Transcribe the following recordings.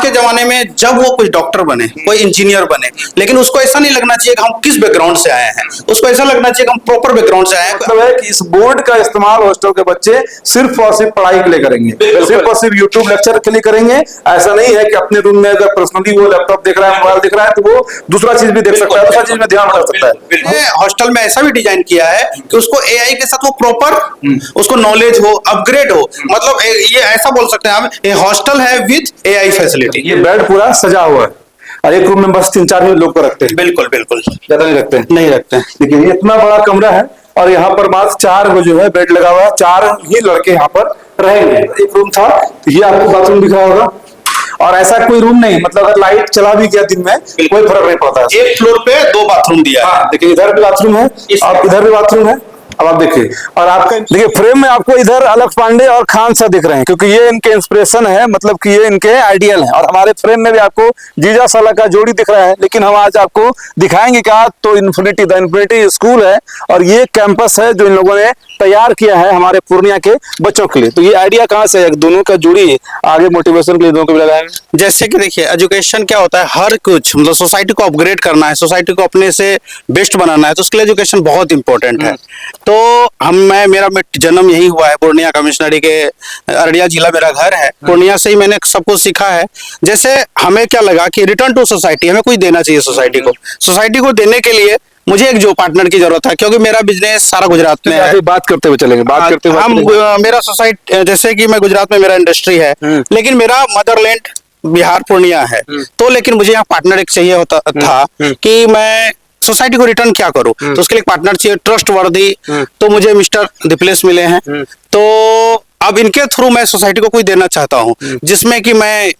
के जमाने में जब वो कोई डॉक्टर बने, कोई इंजीनियर बने, लेकिन उसको ऐसा नहीं लगना चाहिए कि हम किस बैकग्राउंड से आए हैं, उसको ऐसा लगना चाहिए कि हम प्रॉपर बैकग्राउंड से आए हैं। मतलब है कि इस बोर्ड का इस्तेमाल हॉस्टल के बच्चे सिर्फ और सिर्फ पढ़ाई के लिए करेंगे, सिर्फ और सिर्फ यूट्यूब लेक्चर के लिए करेंगे। ऐसा नहीं है कि अपने रूम में अगर पर्सनली वो लैपटॉप देख रहा है, मोबाइल देख रहा है, तो वो दूसरा चीज भी देख सकता है, दूसरा चीज में ध्यान रख सकता है। हॉस्टल में ऐसा भी डिजाइन किया है कि उसको एआई के साथ वो प्रॉपर उसको नॉलेज हो, अपग्रेड हो, मतलब ये ऐसा बोल सकते हैं आप, ये हॉस्टल है विद एआई फैसिलिटी। ये बेड पूरा सजा हुआ है और एक रूम में बस 3-4 लोग को रखते हैं। बिल्कुल बिल्कुल, ज्यादा नहीं रखते हैं, नहीं रखते हैं। देखिए ये इतना बड़ा कमरा है और यहाँ पर मात्र 4 को जो है बेड लगा हुआ है, 4 ही लड़के यहाँ पर रहेंगे। एक रूम था, ये आपको बाथरूम दिख रहा होगा, और ऐसा कोई रूम नहीं, मतलब अगर लाइट चला भी गया दिन में कोई फर्क नहीं पड़ता। एक फ्लोर पे 2 बाथरूम दिया है। देखिए इधर भी बाथरूम है और इधर भी बाथरूम है। अब आप देखिए, और आपका देखिए फ्रेम में आपको इधर अलख पांडे और खान सा दिख रहे हैं, क्योंकि ये इनके इंस्पिरेशन है, मतलब कि ये इनके आइडियल हैं। और हमारे फ्रेम में भी आपको जीजा साला का जोड़ी दिख रहा है, लेकिन हम आज आपको दिखाएंगे क्या, तो इन्फिनिटी स्कूल है और ये कैंपस है जो इन लोगों ने तैयार किया है हमारे पूर्णिया के बच्चों के लिए। तो ये आइडिया कहाँ से है, दोनों का जोड़ी आगे मोटिवेशन के लिए दोनों को भी लगाएंगे। जैसे कि देखिए एजुकेशन क्या होता है, हर कुछ मतलब सोसाइटी को अपग्रेड करना है, सोसाइटी को अपने से बेस्ट बनाना है, तो उसके लिए एजुकेशन बहुत इंपॉर्टेंट है। तो मेरा जन्म यही हुआ है, पूर्णिया कमिश्नरी के अररिया जिला मेरा घर है। पूर्णिया से ही मैंने सब कुछ सीखा है। जैसे हमें क्या लगा कि रिटर्न टू सोसाइटी, हमें कुछ देना चाहिए सोसाइटी को देने के लिए मुझे एक जो पार्टनर की जरूरत है, क्योंकि मेरा बिजनेस सारा गुजरात में है। बात करते हुए चलेंगे, बात करते हुए हम मेरा सोसाइटी, जैसे कि मैं गुजरात में मेरा इंडस्ट्री है, लेकिन मेरा मदरलैंड बिहार पूर्णिया है। तो लेकिन मुझे यहाँ पार्टनर एक चाहिए होता था कि मैं सोसाइटी को रिटर्न क्या करूं, तो उसके लिए पार्टनर चाहिए ट्रस्ट वर्दी। तो मुझे मिस्टर दिप्लेस मिले हैं। तो अब इनके थ्रू मैं सोसाइटी को कोई देना चाहता हूं, जिसमें कि मैं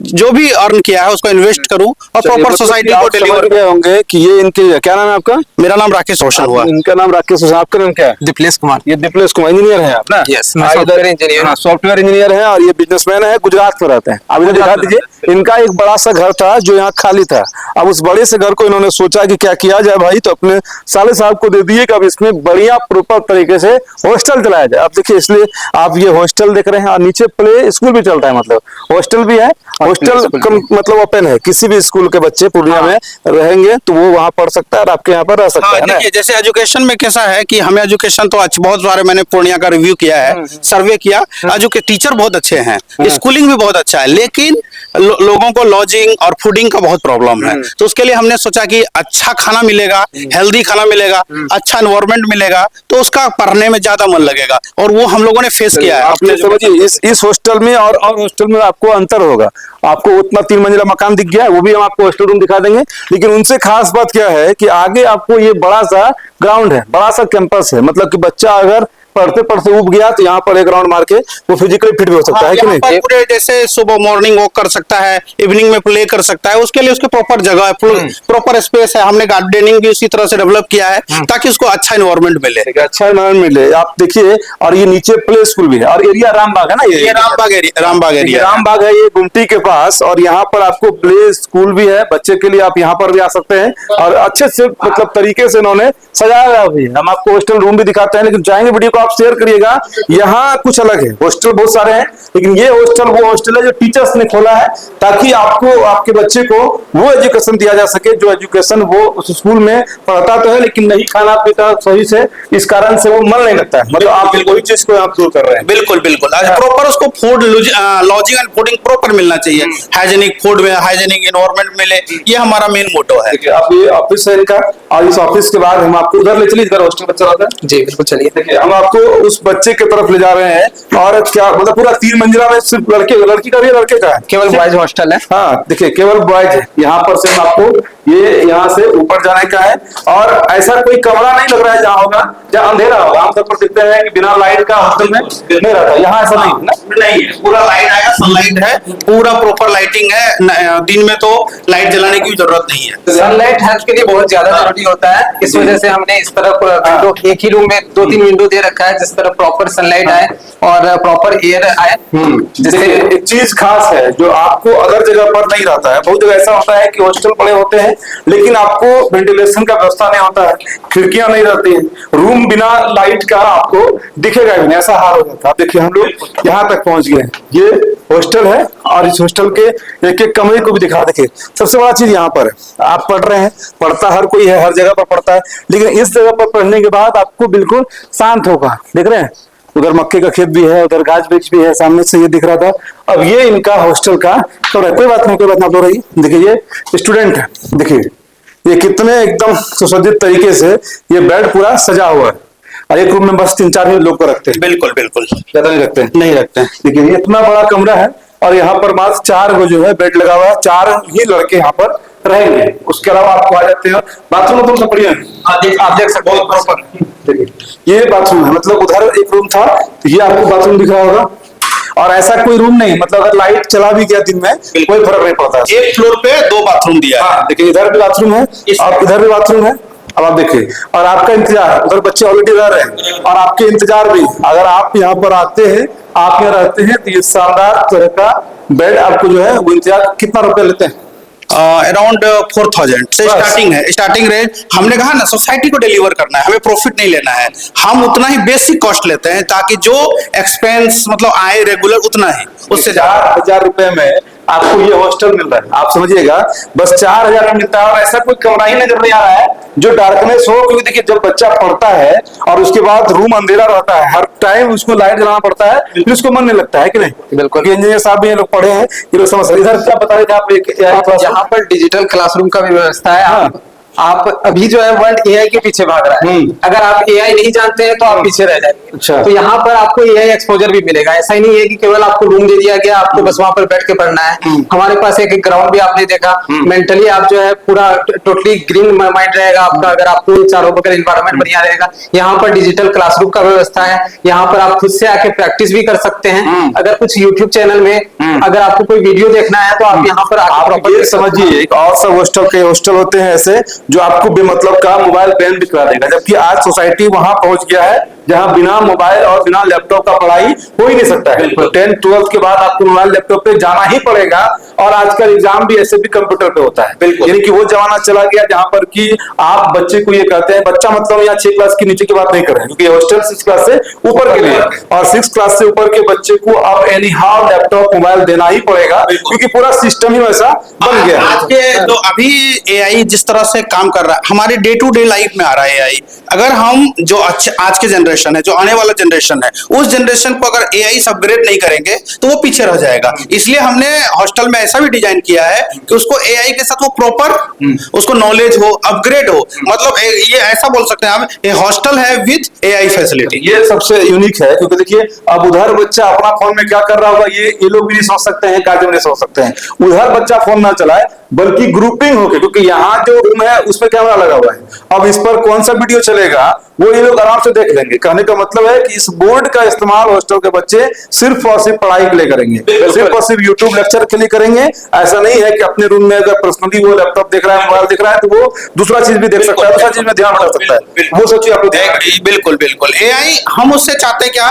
जो भी अर्न किया है उसको इन्वेस्ट करूं और प्रॉपर सोसाइटी को डिलीवर होंगे। कि ये इनके क्या नाम है आपका? मेरा नाम राकेश रोशन हुआ। इनका नाम राकेश रोशन, आपका नाम क्या है? दिप्लेस कुमार। ये दिप्लेस कुमार इंजीनियर है आप ना? यस, मैं सॉफ्टवेयर इंजीनियर। सॉफ्टवेयर इंजीनियर है और ये बिजनेसमैन है, गुजरात में रहते हैं। अब इधर दिखा दीजिए, इनका एक बड़ा सा घर था जो यहाँ खाली था। अब उस बड़े से घर को इन्होंने सोचा कि क्या किया जाए भाई, तो अपने साले साहब को दे दिए कि अब इसमें बढ़िया प्रॉपर तरीके से हॉस्टल चलाया जाए। अब देखिए, इसलिए आप ये हॉस्टल देख रहे हैं और नीचे प्ले स्कूल भी चलता है, मतलब हॉस्टल भी है। हॉस्टल मतलब ओपन है, किसी भी स्कूल के बच्चे पूर्णिया में रहेंगे तो वो वहाँ पढ़ सकता है और आपके यहाँ पर रह सकता है ना। देखिए जैसे एजुकेशन में कैसा है कि हमें एजुकेशन तो बहुत सारे मैंने पूर्णिया का रिव्यू किया है, सर्वे किया, टीचर बहुत अच्छे हैं, स्कूलिंग भी बहुत अच्छा है, लेकिन लोगों को लॉजिंग और फूडिंग का बहुत प्रॉब्लम है। तो उसके लिए हमने सोचा कि अच्छा खाना मिलेगा, हेल्दी खाना मिलेगा, अच्छा एनवायरनमेंट मिलेगा, तो उसका पढ़ने में ज्यादा मन लगेगा, और वो हम लोगों ने फेस किया है। आपने समझिए इस हॉस्टल में और हॉस्टल में आपको अंतर होगा। आपको उतना 3 मंजिला मकान दिख गया है, वो भी हम आपको हॉस्टल रूम दिखा देंगे, लेकिन उनसे खास बात क्या है कि आगे आपको ये बड़ा सा ग्राउंड है, बड़ा सा कैंपस है। मतलब कि बच्चा अगर पढ़ते पढ़ते उब गया तो यहाँ पर एक राउंड मार के वो फिजिकली फिट भी हो सकता है कि नहीं? पूरे जैसे सुबह मॉर्निंग वॉक कर सकता है, इवनिंग में प्ले कर सकता है, उसके लिए उसकी प्रॉपर जगह है, प्रॉपर स्पेस है। हमने गार्डनिंग भी उसी तरह से डेवलप किया है ताकि उसको अच्छा एनवायरनमेंट मिले, अच्छा एनवायरनमेंट मिले। आप देखिए, और ये नीचे प्ले स्कूल भी है और एरिया रामबाग है ना, ये रामबाग एरिया, रामबाग है ये गुमटी के पास। और यहाँ पर आपको प्ले स्कूल भी है, बच्चे के लिए आप यहाँ पर भी आ सकते हैं और अच्छे से मतलब तरीके से इन्होंने सजाया भी है। हम आपको हॉस्टल रूम भी दिखाते हैं, लेकिन चाहेंगे वीडियो को आप शेयर करिएगा। यहाँ कुछ अलग है, हॉस्टल बहुत सारे हैं, लेकिन ये हॉस्टल वो हॉस्टल है जो टीचर्स ने खोला है ताकि आपको आपके बच्चे को वो एजुकेशन दिया जा सके जो एजुकेशन वो उस स्कूल में पढ़ता तो है, लेकिन नहीं खाना पीता सही से, इस कारण से वो मन नहीं लगता है। मतलब आप वही चीज को आप दूर कर रहे हैं। बिल्कुल बिल्कुल, प्रॉपर उसको food lodging and fooding proper मिलना चाहिए, हाइजेनिक फूड में हाइजेनिक एनवायरनमेंट मिले, ये हमारा मेन मोटो है। अब ये ऑफिस है इनका, और इस ऑफिस के बाद हम आपको उधर ले चलिए, इधर हॉस्टल बच्चा रहता है। जी बिल्कुल, चलिए। देखिए हम आपको उस बच्चे की तरफ ले जा रहे हैं। और क्या मतलब पूरा 3 मंजिला में सिर्फ लड़की का भी, लड़के का है, केवल बॉयज हॉस्टल है। हाँ देखिए, केवल बॉयज है। यहाँ पर से आपको ये यहाँ से ऊपर जाने का है, और ऐसा कोई कमरा नहीं लग रहा है जहाँ होगा जहाँ अंधेरा होगा। आमतौर पर देखते हैं कि बिना लाइट का हॉस्टल में नहीं रहता, यहाँ ऐसा नहीं है, पूरा लाइट आएगा, सनलाइट है, पूरा प्रॉपर लाइटिंग है। दिन में तो लाइट जलाने की जरूरत नहीं है। सनलाइट हेल्थ के लिए बहुत ज्यादा जरूरी होता है, इस वजह से हमने इस तरफ विंडो, एक ही रूम में 2-3 विंडो दे रखा रखा है जिस तरह प्रॉपर सनलाइट आए और प्रॉपर एयर आए। जैसे एक चीज खास है जो आपको अदर जगह पर नहीं रहता है। बहुत जगह ऐसा होता है कि हॉस्टल पड़े होते हैं लेकिन आपको वेंटिलेशन का व्यवस्था नहीं होता है, खिड़कियां नहीं रहती है, रूम बिना लाइट का आपको दिखेगा भी नहीं, ऐसा हाल हो जाता है। देखिए हम लोग यहाँ तक पहुंच गए हैं, ये हॉस्टल है और इस हॉस्टल के एक एक कमरे को भी दिखा। देखिए सबसे बड़ा चीज यहाँ पर है, आप पढ़ रहे हैं, पढ़ता हर कोई है, हर जगह पर पढ़ता है, लेकिन इस जगह पर पढ़ने के बाद आपको बिल्कुल शांत होगा। देख रहे हैं उधर मक्के का खेत भी है, उधर गाछ वृक्ष भी है, सामने से ये दिख रहा था। अब ये इनका हॉस्टल का कमरा है। कोई बात नहीं, कोई बात नहीं, आप लोग रही। देखिए ये स्टूडेंट है, देखिए ये कितने एकदम सुसज्जित तरीके से ये बेड पूरा सजा हुआ है और एक रूम में बस 3-4 ही लोग को रखते हैं, बिल्कुल बिल्कुल ज्यादा नहीं रखते हैं। नहीं रखते हैं। देखिए ये इतना बड़ा कमरा है और यहाँ पर मात्र 4 को जो है बेड लगा हुआ है, 4 ही लड़के यहाँ पर रहेंगे। उसके अलावा आपको आ जाते हैं बाथरूम तो सब बढ़िया है, आप देख सकते हो प्रॉपर। देखिए ये बाथरूम है, मतलब उधर एक रूम था, ये आपको बाथरूम दिख रहा होगा। और ऐसा कोई रूम नहीं, मतलब अगर लाइट चला भी गया दिन में कोई फर्क नहीं पड़ता। एक फ्लोर पे 2 बाथरूम दिया है। देखिए इधर भी बाथरूम है और इधर भी बाथरूम है। अब आप देखिए और आपका इंतजार, उधर बच्चे ऑलरेडी रह रहे हैं और आपके इंतजार भी, अगर आप यहाँ पर आते हैं, आप यहाँ रहते हैं तो ये शानदार तरह का बेड आपको जो है वो इंतजार कितना रुपए लेते हैं? अराउंड 4000 से स्टार्टिंग है। स्टार्टिंग रेंज हमने कहा ना सोसाइटी को डिलीवर करना है, हमें प्रॉफिट नहीं लेना है, हम उतना ही बेसिक कॉस्ट लेते हैं ताकि जो एक्सपेंस मतलब आए रेगुलर उतना ही, उससे 4,000 रुपए में आपको ये हॉस्टल मिल रहा है। आप समझिएगा बस 4,000 में मिलता है और ऐसा कोई कमरा ही नजर नहीं आ रहा है जो डार्कनेस हो। क्योंकि देखिए जब बच्चा पढ़ता है और उसके बाद रूम अंधेरा रहता है, हर टाइम उसको लाइट जलाना पड़ता है, फिर उसको मन नहीं लगता है कि नहीं। बिल्कुल। इंजीनियर साहब भी ये लोग पढ़े हैं, ये लोग समझ सकते। इधर क्या बता रहे थे आप? एक यहाँ पर डिजिटल क्लासरूम का भी व्यवस्था है। हाँ। आप अभी जो है वर्ल्ड एआई के पीछे भाग रहा है, अगर आप एआई नहीं जानते हैं तो आप पीछे रह जाएंगे। अच्छा। तो यहाँ पर आपको एआई एक्सपोजर भी मिलेगा। ऐसा ही नहीं है कि केवल आपको रूम दे दिया गया, आपको बस वहां पर बैठ के पढ़ना है। हमारे पास एक ग्राउंड भी आपने देखा, मेंटली आप जो है पूरा टोटली ग्रीन माइंड रहेगा आपका, अगर आपको चारों बगल एनवायरनमेंट बढ़िया रहेगा। यहाँ पर डिजिटल क्लासरूम का व्यवस्था है, यहाँ पर आप खुद से आके प्रैक्टिस भी कर सकते हैं। अगर कुछ यूट्यूब चैनल में अगर आपको कोई वीडियो देखना है तो आप यहाँ पर आप ये समझिए एक और सब हॉस्टल होते हैं ऐसे जो आपको बेमतलब का मोबाइल बैन भी करा देगा, जबकि आज सोसाइटी वहां पहुंच गया है जहां बिना मोबाइल और बिना लैपटॉप का पढ़ाई हो ही नहीं सकता है। 10th 12th के बाद आपको मोबाइल लैपटॉप पे जाना ही पड़ेगा और आजकल एग्जाम भी ऐसे भी कंप्यूटर पे होता है। यानी कि वो जमाना चला गया जहां पर कि आप बच्चे को ये कहते हैं, बच्चा मतलब यहाँ 6 क्लास के नीचे की बात नहीं कर रहे हैं, क्योंकि हॉस्टल 6 क्लास से ऊपर के लिए, और 6 क्लास से ऊपर के बच्चे को अब एनी हाउ लैपटॉप मोबाइल देना ही पड़ेगा क्योंकि पूरा सिस्टम ही वैसा बन गया। आज के जो अभी एआई जिस तरह से काम कर रहा है हमारे डे टू डे लाइफ में आ रहा है एआई, अगर हम जो आज के जनरेशन है, जो आने वाला जनरेशन है, उस जनरेशन को अगर एआई से अपग्रेड नहीं करेंगे तो वो पीछे रह जाएगा। इसलिए हमने हॉस्टल में ऐसा भी डिजाइन किया है कि उसको एआई के साथ वो प्रॉपर उसको नॉलेज हो, अपग्रेड हो। मतलब ये ऐसा बोल सकते हैं आप, ये हॉस्टल है विद एआई फैसिलिटी। ये सबसे यूनिक है क्योंकि देखिए अब उधर बच्चा अपना फोन में क्या कर रहा होगा ये लोग भी नहीं सोच सकते हैं, गार्जियन नहीं सोच सकते हैं। उधर बच्चा फोन ना चलाए बल्कि ग्रुपिंग होके, क्योंकि यहाँ जो रूम है उसमें कैमरा लगा हुआ है, अब इस पर कौन सा वीडियो चलेगा वो ये लोग आराम से देख लेंगे। कहने का मतलब है कि इस बोर्ड का इस्तेमाल हॉस्टल के बच्चे सिर्फ और सिर्फ पढ़ाई के लिए करेंगे, सिर्फ और सिर्फ यूट्यूब लेक्चर के लिए करेंगे। ऐसा नहीं है कि अपने रूम में अगर पर्सनली वो लैपटॉप देख रहा है, मोबाइल देख रहा है, तो वो दूसरा चीज भी देख सकता है, दूसरा चीज में ध्यान रख सकता है। वो सोचिए आप लोग। बिल्कुल बिल्कुल एआई हम उससे चाहते हैं क्या,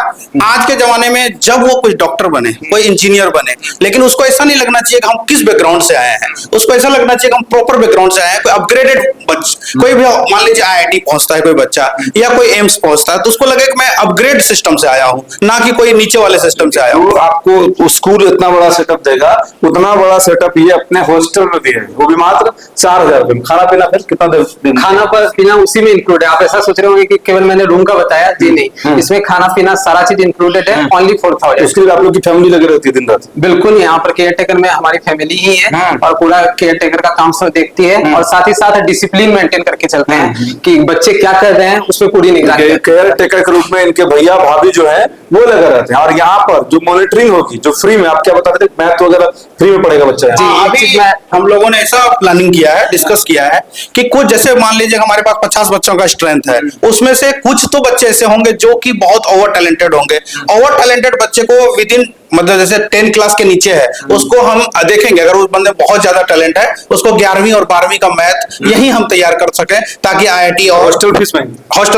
आज के जमाने में जब वो कोई डॉक्टर बने, कोई इंजीनियर बने, लेकिन उसको ऐसा नहीं लगना चाहिए कि हम किस बैकग्राउंड से आए हैं, उसको ऐसा लगना चाहिए कि हम प्रॉपर बैकग्राउंड से आए हैं। कोई अपग्रेडेड कोई भी मान लीजिए आईआईटी पहुंचता है कोई बच्चा या कोई एम्स पहुंचता है तो उसको लगे कि मैं अपग्रेड सिस्टम से आया हूं, ना कि कोई नीचे वाले सिस्टम से आया हूं। आपको स्कूल इतना बड़ा सेटअप देगा, उतना बड़ा सेटअप ये अपने हॉस्टल में भी है, वो भी मात्र 4,000 रुपए। खाना पीना फिर कितना देना? खाना पीना उसी में इंक्लूड है। आप ऐसा सोच रहे होंगे कि केवल मैंने रूम का बताया, जी नहीं, इसमें खाना पीना सारा चीज इंक्लूडेड है, ओनली 4,000। इसके लिए आप लोग की फैमिली लगी रहती है दिन रात? बिल्कुल, यहाँ पर केयर टेकर में हमारी फैमिली ही है और पूरा केयर टेकर का काम सब देखती है और साथ ही साथ डिसिप्लिन मेंटेन करके चलते हैं कि बच्चे क्या कर रहे हैं उसमें पूरी निगरानी। केयर टेकर के रूप में इनके भैया भाभी जो है वो लगे रहते हैं और यहाँ पर जो मॉनिटरिंग होगी, जो फ्री में, आप क्या बता रहे थे, मैथ वगैरह फ्री में पड़ेगा बच्चा? जी, अभी हम लोगों ने ऐसा प्लानिंग किया है, डिस्कस किया है कि कुछ जैसे मान लीजिए हमारे पास 50 बच्चों का स्ट्रेंथ है, उसमें से कुछ तो बच्चे ऐसे होंगे जो कि बहुत ओवर टैलेंटेड होंगे। ओवर टैलेंटेड बच्चे को विद इन मतलब जैसे 10 क्लास के नीचे है उसको हम देखेंगे, अगर उस बंदे में बहुत ज्यादा टैलेंट है उसको 11वीं और 12वीं का मैथ यही हम तैयार कर सकें, ताकि IIT और हॉस्टल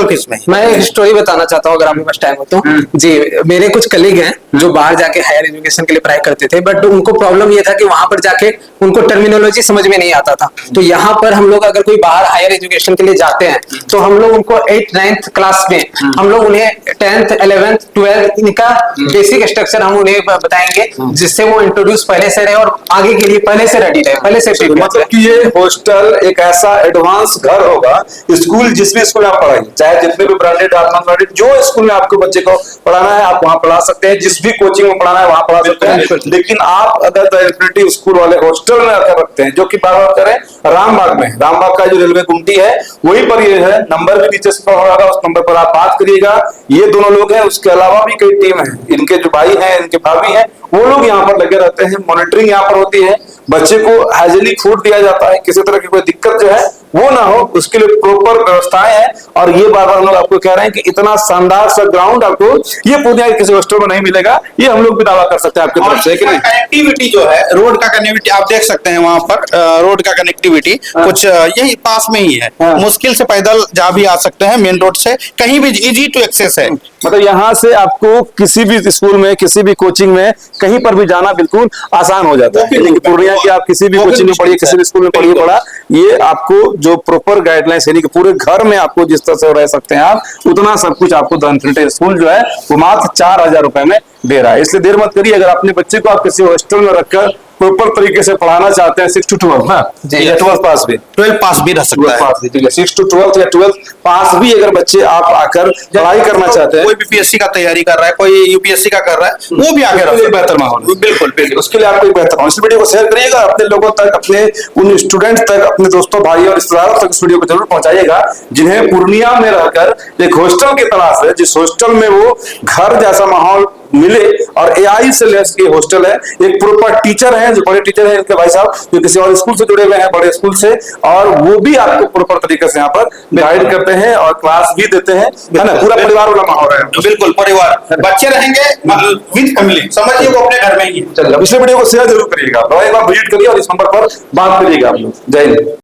फीस में मैं एक स्टोरी बताना चाहता हूँ अगर आपके पास टाइम हो तो। जी, मेरे कुछ कलीग हैं जो बाहर जाके हायर एजुकेशन के लिए पढ़ाई करते थे, बट उनको प्रॉब्लम ये था कि वहां पर जाके उनको टर्मिनोलॉजी समझ में नहीं आता था। तो यहाँ पर हम लोग अगर कोई बाहर हायर एजुकेशन के लिए जाते हैं तो हम लोग उनको 8th 9th क्लास में हम लोग उन्हें 10th 11th 12th इनका बेसिक स्ट्रक्चर हम उन्हें बताएंगे, जिससे वो इंट्रोड्यूस पहले से रहे और आगे के लिए पहले से रेडी रहे, पहले से मतलब कि ये हॉस्टल एक ऐसा एडवांस घर होगा। स्कूल जिस भी स्कूल आप पढ़ाइए, चाहे जितने भी ब्रांडेड नॉन ब्रांडेड, जो स्कूल में आपको बच्चे को पढ़ाना है आप वहां पढ़ा सकते हैं, जिस भी कोचिंग में पढ़ाना है वहां पढ़ा सकते हैं। लेकिन आप अगर द इन्फिनिटी स्कूल वाले हॉस्टल में आकर रखते हैं, जो कि बार बार करें रामबाग में, रामबाग का जो रेलवे गुमटी है वहीं पर ये है, नंबर भी नीचे से होगा, उस नंबर पर आप बात करिएगा। ये दोनों लोग हैं, उसके अलावा भी कई टीम है, इनके जो भाई हैं, इनके भाभी हैं, वो लोग यहाँ पर लगे रहते हैं। मॉनिटरिंग यहाँ पर होती है, बच्चे को हाइजीनिक फूड दिया जाता है, किसी तरह की कोई दिक्कत जो है वो ना हो, उसके लिए प्रॉपर व्यवस्थाएं हैं। और ये बार बार हम लोग आपको कह रहे हैं कि इतना शानदार सा ग्राउंड आपको ये पूर्णिया के किसी हॉस्टल में नहीं मिलेगा, ये हम लोग भी दावा कर सकते हैं आपकी तरफ से। कनेक्टिविटी जो है, रोड का कनेक्टिविटी आप देख सकते हैं, वहां पर रोड का कनेक्टिविटी कुछ यही पास में ही है, मुश्किल से पैदल जा भी आ सकते हैं, मेन रोड से कहीं भी इजी टू एक्सेस है। मतलब यहाँ से आपको किसी भी स्कूल में, किसी भी कोचिंग में, कहीं पर भी जाना बिल्कुल आसान हो जाता है। लेकिन पूर्णिया की आप किसी भी कोचिंग में पढ़िए, किसी भी स्कूल में पढ़िए पढ़ा, ये आपको जो प्रॉपर गाइडलाइंस यानी कि पूरे घर में आपको जिस तरह से रह सकते हैं आप, उतना सब कुछ आपको द इन्फिनिटी स्कूल जो है वो मात्र 4000 रुपए में दे रहा है। इसलिए देर मत करिए, अगर अपने बच्चे को आप किसी हॉस्टल में रखकर प्रॉपर तरीके से पढ़ाना चाहते हैं, 6 to 12 ना, या 12 पास भी, 12 पास भी रह सकता है, ठीक है, 6 to 12 या 12 पास भी अगर बच्चे आप आकर पढ़ाई करना चाहते हैं, कोई भी PSC का तैयारी कर रहा है, कोई UPSC का कर रहा है, वो भी आगे रख बेहतर माहौल, बिल्कुल बिल्कुल, उसके लिए आपको एक बेहतर माहौल। इस वीडियो को शेयर करिएगा अपने लोगों तक, अपने उन स्टूडेंट्स तक, अपने दोस्तों भाई और रिश्तेदारों तक इस वीडियो को जरूर पहुंचाइएगा, जिन्हें पूर्णिया में रहकर एक हॉस्टल की तलाश है, जिस हॉस्टल में वो घर जैसा माहौल मिले। और AI से लेस ये हॉस्टल है, एक प्रॉपर टीचर हैं, जो बड़े टीचर हैं इनके भाई साहब, जो किसी और स्कूल से जुड़े हुए हैं, बड़े स्कूल से, और वो भी आपको प्रॉपर तरीके से यहाँ पर गाइड करते हैं और क्लास भी देते हैं, है ना, पूरा परिवार वाला माहौल है। बिल्कुल परिवार, बच्चे रहेंगे विद फैमिली, समझिए वो अपने घर में ही है। चलिए, पिछले वीडियो को शेयर जरूर करिएगा, एक बार विजिट करिए और इस नंबर पर बात करिएगा आप लोग। जय हिंद।